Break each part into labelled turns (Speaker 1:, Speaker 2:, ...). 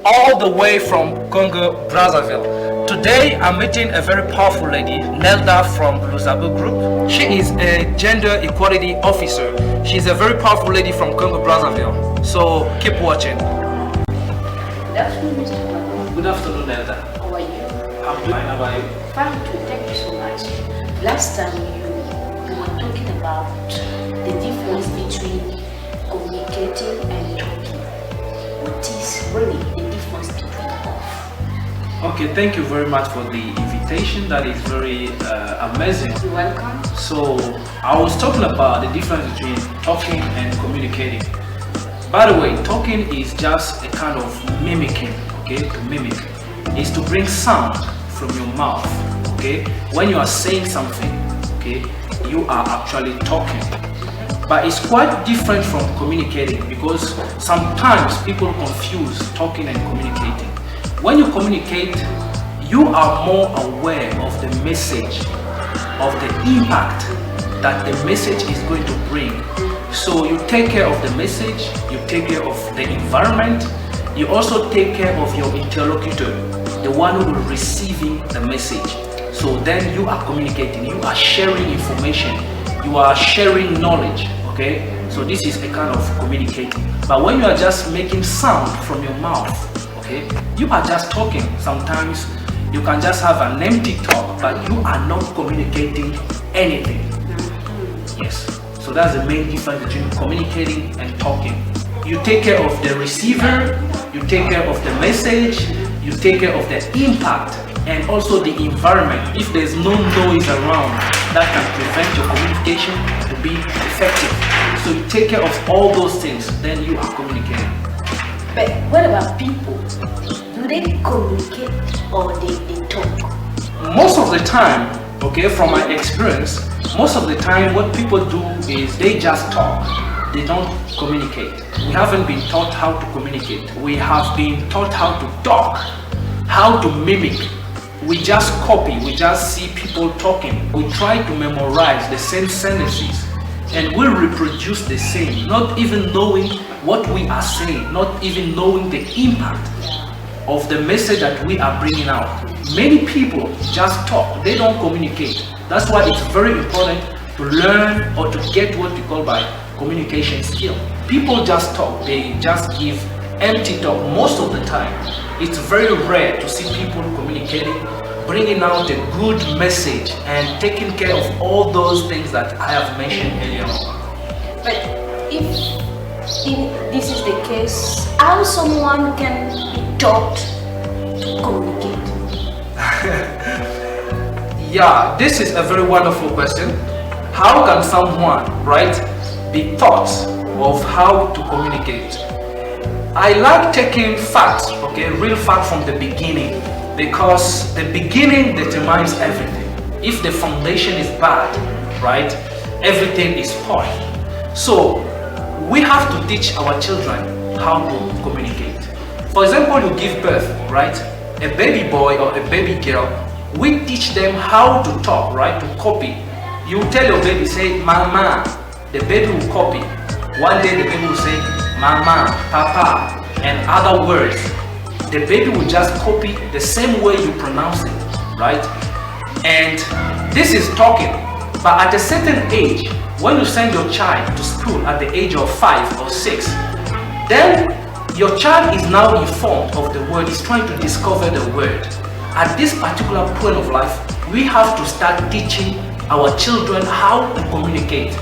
Speaker 1: all the way from Congo, Brazzaville. Today I'm meeting a very powerful lady, Nelda from Lusabu Group. She is a gender equality officer. She's a very powerful lady from Congo, Brazzaville. So keep watching.
Speaker 2: Good afternoon, Mr. Valois.
Speaker 1: Good afternoon, Nelda.
Speaker 2: How are you?
Speaker 1: I'm fine. How are you?
Speaker 2: Fine too. Thank you so much. Last time you were talking about the difference between communicating and talking. What is really the difference between both?
Speaker 1: Okay, thank you very much for the invitation. That is very amazing.
Speaker 2: You're welcome.
Speaker 1: So I was talking about the difference between talking and communicating. By the way, talking is just a kind of mimicking, okay? To mimic is to bring sound from your mouth, okay? When you are saying something, okay, you are actually talking. But it's quite different from communicating, because sometimes people confuse talking and communicating. When you communicate, you are more aware of the message, of the impact that the message is going to bring. So you take care of the message, you take care of the environment, you also take care of your interlocutor, the one who is receiving the message. So then you are communicating, you are sharing information, you are sharing knowledge, okay? So this is a kind of communicating. But when you are just making sound from your mouth, okay, you are just talking. Sometimes you can just have an empty talk, but you are not communicating anything. Yes. So that's the main difference between communicating and talking. You take care of the receiver, you take care of the message, you take care of the impact, and also the environment. If there's no noise around, that can prevent your communication to be effective. So you take care of all those things, then you are communicating.
Speaker 2: But what about people? Do they communicate or they talk?
Speaker 1: Most of the time, okay, from my experience, most of the time what people do is they just talk. They don't communicate. We haven't been taught how to communicate. We have been taught how to talk, how to mimic. We just copy, we just see people talking. We try to memorize the same sentences and we reproduce the same, not even knowing what we are saying, not even knowing the impact of the message that we are bringing out. Many people just talk, they don't communicate. That's why it's very important to learn or to get what we call by communication skill. People just talk, they just give empty talk most of the time. It's very rare to see people communicating, bringing out a good message and taking care of all those things that I have mentioned earlier on.
Speaker 2: But if this is the case, how someone can be taught to communicate?
Speaker 1: Yeah, this is a very wonderful question. How can someone, right, be taught of how to communicate? I like taking facts, okay, real facts from the beginning, because the beginning determines everything. If the foundation is bad, right, everything is spoiled. So we have to teach our children how to communicate. For example, you give birth, right? A baby boy or a baby girl, we teach them how to talk, right? To copy. You tell your baby, say, mama. The baby will copy. One day the baby will say, mama, papa, and other words. The baby will just copy the same way you pronounce it, right? And this is talking. But at a certain age, when you send your child to school at the age of 5 or 6, then your child is now informed of the word, is trying to discover the word. At this particular point of life, we have to start teaching our children how to communicate.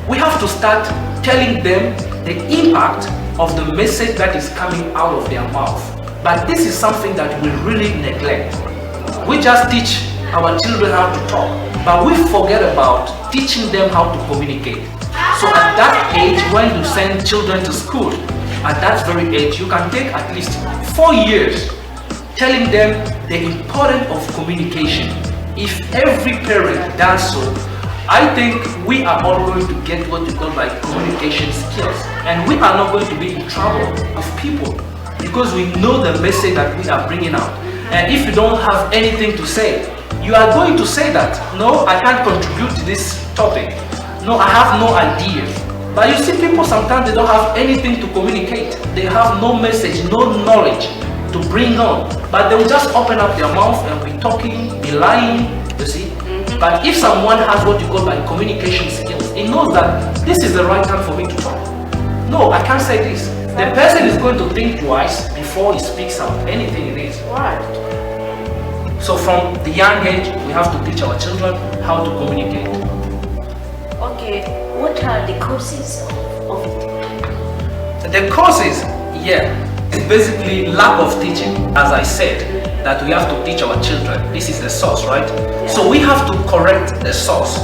Speaker 1: We have to start telling them the impact of the message that is coming out of their mouth. But this is something that we really neglect. We just teach our children how to talk, but we forget about teaching them how to communicate. So at that age, when you send children to school, at that very age, you can take at least 4 years telling them the importance of communication. If every parent does so, I think we are all going to get what we call by communication skills, and we are not going to be in trouble with people because we know the message that we are bringing out. And if you don't have anything to say, you are going to say that, no, I can't contribute to this topic. No, I have no idea. But you see, people sometimes they don't have anything to communicate. They have no message, no knowledge. to bring on, but they will just open up their mouth and be talking, be lying, you see. But if someone has what you call like communication skills, he knows that this is the right time for me to talk. No, I can't say this. The person is going to think twice before he speaks out anything it is.
Speaker 2: Right.
Speaker 1: So from the young age, we have to teach our children how to communicate.
Speaker 2: Okay, what are the causes of it?
Speaker 1: The causes, is basically lack of teaching, as I said, that we have to teach our children. This is the source, right?
Speaker 2: Yeah.
Speaker 1: So we have to correct the source.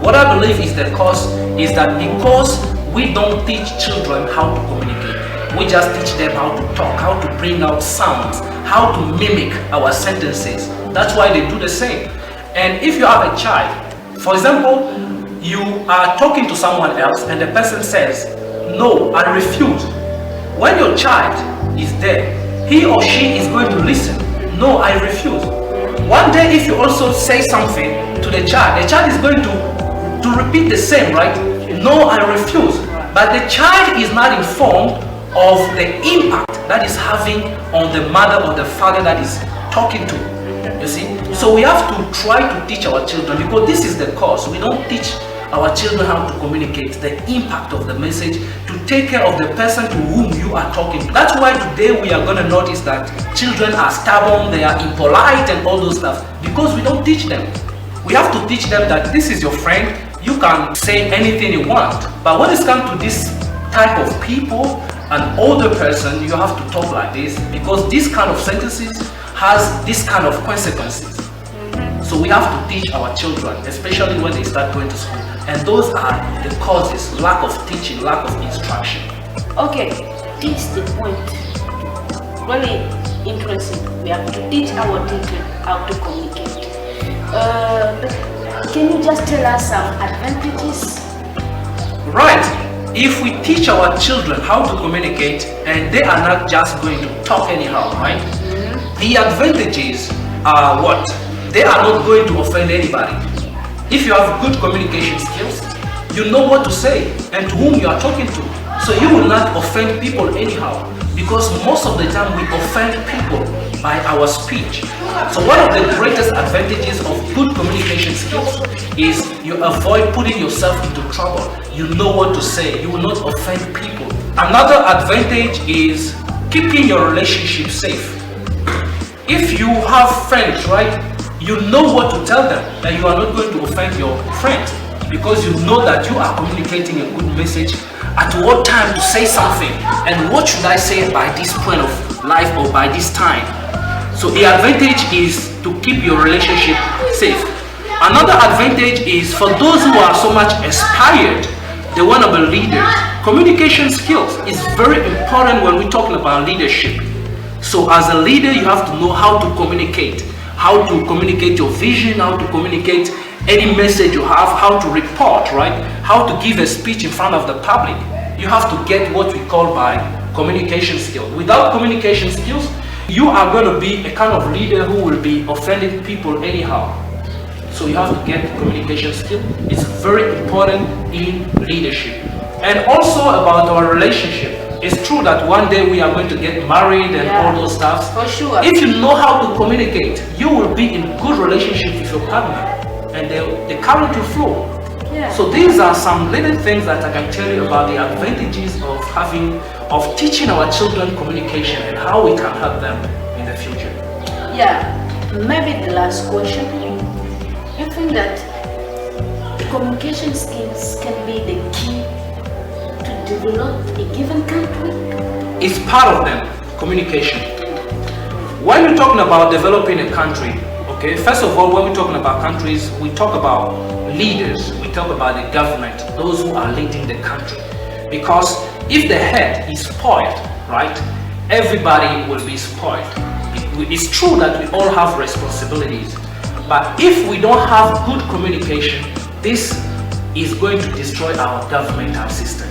Speaker 1: What I believe is the cause is that because we don't teach children how to communicate. We just teach them how to talk, how to bring out sounds, how to mimic our sentences. That's why they do the same. And if you have a child, for example, you are talking to someone else and the person says, "No, I refuse." When your child is there, he or she is going to listen. "No, I refuse." One day if you also say something to the child is going to repeat the same, right? "No, I refuse." But the child is not informed of the impact that is having on the mother or the father that is talking to. You see? So we have to try to teach our children, because this is the cause. We don't teach our children how to communicate, the impact of the message, to take care of the person to whom you are talking to. That's why today we are going to notice that children are stubborn, they are impolite and all those stuff, because we don't teach them. We have to teach them that this is your friend, you can say anything you want. But when it comes to this type of people, an older person, you have to talk like this, because this kind of sentences has this kind of consequences. So we have to teach our children, especially when they start going to school. And those are the causes: lack of teaching, lack of instruction.
Speaker 2: Okay, this is the point. Really interesting. We have to teach our children how to communicate. Can you just tell us some advantages?
Speaker 1: Right. If we teach our children how to communicate and they are not just going to talk anyhow, right? The advantages are what? They are not going to offend anybody. If you have good communication skills, you know what to say and to whom you are talking to. So you will not offend people anyhow, because most of the time we offend people by our speech. So one of the greatest advantages of good communication skills is you avoid putting yourself into trouble. You know what to say. You will not offend people. Another advantage is keeping your relationship safe. If you have friends, right, you know what to tell them, that you are not going to offend your friends, because you know that you are communicating a good message, at what time to say something, and what should I say by this point of life or by this time. So the advantage is to keep your relationship safe. Another advantage is for those who are so much inspired, they want to be leaders. Communication skills is very important when we're talking about leadership. So as a leader, you have to know how to communicate your vision, how to communicate any message you have, how to report, right? How to give a speech in front of the public. You have to get what we call by communication skills. Without communication skills, you are going to be a kind of leader who will be offending people anyhow. So you have to get communication skills. It's very important in leadership. And also about our relationship. It's true that one day we are going to get married and all those stuff.
Speaker 2: For sure.
Speaker 1: If you know how to communicate, you will be in good relationship with your partner, and the current will flow.
Speaker 2: Yeah.
Speaker 1: So these are some little things that I can tell you about the advantages of teaching our children communication and how we can help them in the future.
Speaker 2: Yeah, maybe the last question. You think that communication skills can be the key to develop a given country?
Speaker 1: It's part of them, communication. When we're talking about developing a country, okay, first of all, when we're talking about countries, we talk about leaders, we talk about the government, those who are leading the country. Because if the head is spoiled, right, everybody will be spoiled. It's true that we all have responsibilities, but if we don't have good communication, this is going to destroy our governmental system.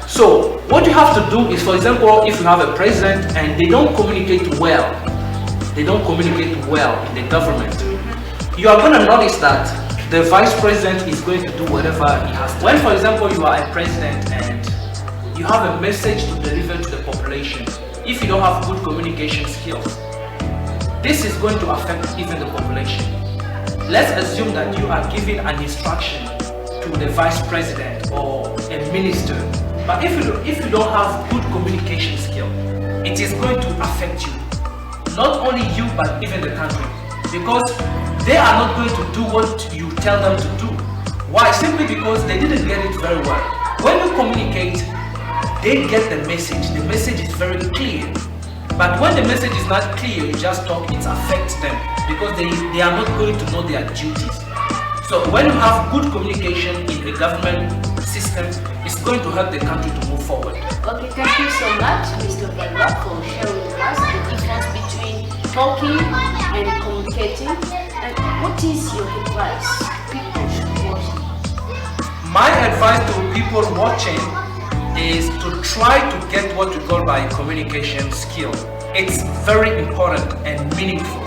Speaker 1: So what you have to do is, for example, if you have a president and they don't communicate well in the government, you are going to notice that the vice president is going to do whatever he has to. When, for example, you are a president and you have a message to deliver to the population, if you don't have good communication skills, this is going to affect even the population. Let's assume that you are giving an instruction to the vice president or a minister, but if you don't have good communication skill, it is going to affect you. Not only you, but even the country, because they are not going to do what you tell them to do. Why? Simply because they didn't get it very well. When you communicate, they get the message. The message is very clear. But when the message is not clear, you just talk, it affects them because they are not going to know their duties. So when you have good communication in the government system, it's going to help the country to move forward.
Speaker 2: Okay, thank you so much, Mr. Valois, for sharing with us the difference between talking and communicating. And what is your advice people should watch?
Speaker 1: My advice to people watching is to try to get what we call by communication skill. It's very important and meaningful.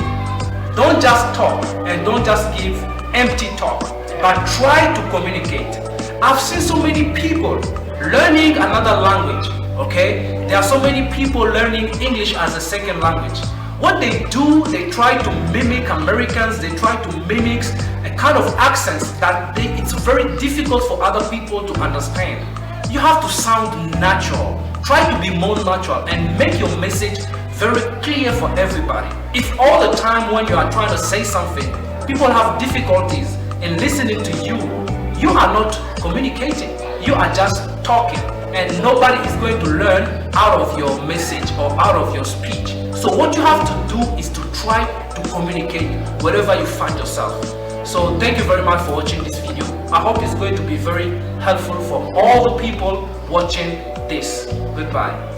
Speaker 1: Don't just talk and don't just give empty talk, but try to communicate. I've seen so many people learning another language, okay? There are so many people learning English as a second language. What they do, they try to mimic Americans, they try to mimic a kind of accents that it's very difficult for other people to understand. You have to sound natural. Try to be more natural and make your message very clear for everybody. If all the time when you are trying to say something, people have difficulties in listening to you, you are not communicating. You are just talking, and nobody is going to learn out of your message or out of your speech. So what you have to do is to try to communicate wherever you find yourself. So thank you very much for watching this video. I hope it's going to be very helpful for all the people watching this. Goodbye.